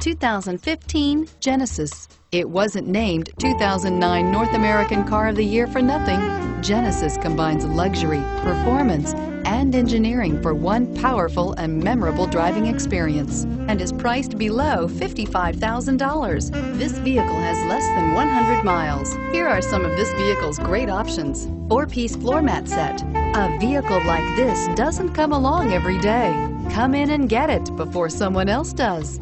2015 Genesis. It wasn't named 2009 North American Car of the Year for nothing. Genesis combines luxury, performance, and engineering for one powerful and memorable driving experience, and is priced below $55,000. This vehicle has less than 100 miles. Here are some of this vehicle's great options: 4-piece floor mat set. A vehicle like this doesn't come along every day. Come in and get it before someone else does.